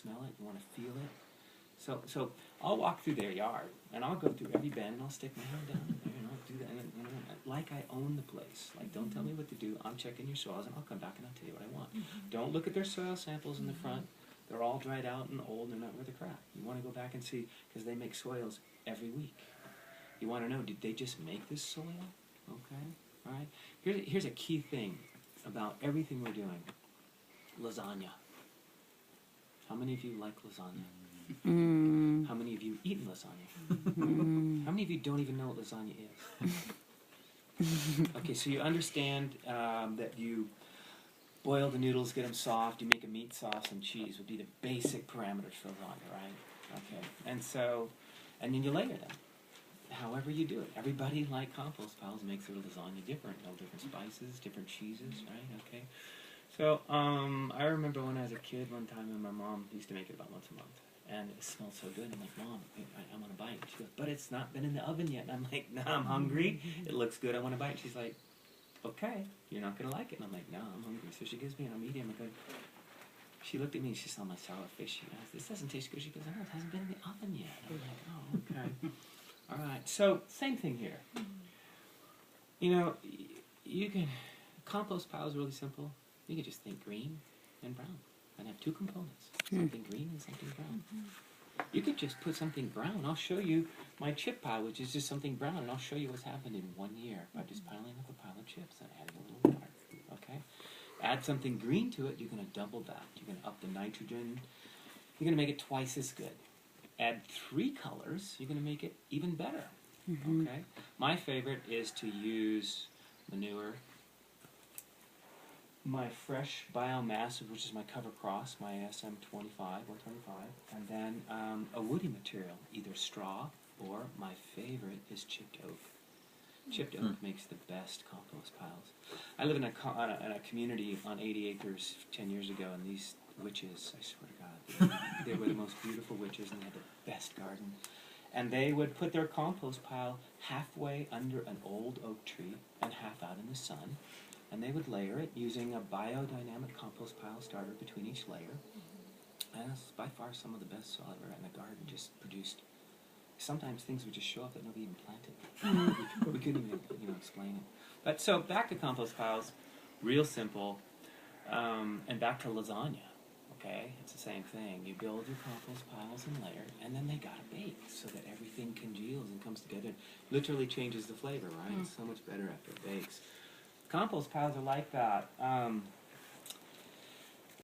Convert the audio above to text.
smell it, you want to feel it. So I'll walk through their yard, and I'll go through every bend, and I'll stick my hand down in there, and I'll do that, and like I own the place. Like, don't tell me what to do. I'm checking your soils, and I'll come back and I'll tell you what I want. Don't look at their soil samples in the front. They're all dried out and old, and they're not worth a crap. You want to go back and see, because they make soils every week. You want to know, did they just make this soil? Okay, all right. Here's a key thing about everything we're doing. Lasagna. How many of you like lasagna? How many of you have eaten lasagna? How many of you don't even know what lasagna is? Okay, so you understand that you boil the noodles, get them soft, you make a meat sauce and cheese would be the basic parameters for lasagna, right? Okay, and then you layer them. However you do it. Everybody, like compost piles, makes their lasagna different. No different spices, different cheeses, right? Okay. So I remember when I was a kid one time, and my mom used to make it about once a month. And it smelled so good. I'm like, Mom, I want to bite. She goes, but it's not been in the oven yet. And I'm like, no, I'm hungry. It looks good. I want to bite. She's like, okay, you're not going to like it. And I'm like, no, I'm hungry. So she gives me a medium. She looked at me and she saw my sour face. She goes, this doesn't taste good. She goes, no, it hasn't been in the oven yet. I'm like, oh, okay. All right. So same thing here. You know, you can, compost pile is really simple. You can just think green and brown and have two components, something green and something brown. You could just put something brown. I'll show you my chip pile, which is just something brown, and I'll show you what's happened in 1 year by just piling up a pile of chips and adding a little water, okay? Add something green to it, you're going to double that. You're going to up the nitrogen. You're going to make it twice as good. Add 3 colors, you're going to make it even better, okay? My favorite is to use manure, my fresh biomass, which is my cover cross, my SM25, 125, and then a woody material, either straw or my favorite is chipped oak. Chipped oak makes the best compost piles. I live in a community on 80 acres 10 years ago, and these witches, I swear to God, they were the most beautiful witches, and they had the best garden. And they would put their compost pile halfway under an old oak tree and half out in the sun. And they would layer it using a biodynamic compost pile starter between each layer. And it's by far some of the best soil I've ever had in the garden, just produced. Sometimes things would just show up that nobody even planted. We couldn't even explain it. But so back to compost piles, real simple. And back to lasagna, okay? It's the same thing. You build your compost piles and layer, and then they gotta bake so that everything congeals and comes together. It literally changes the flavor, right? It's so much better after it bakes. Compost piles are like that.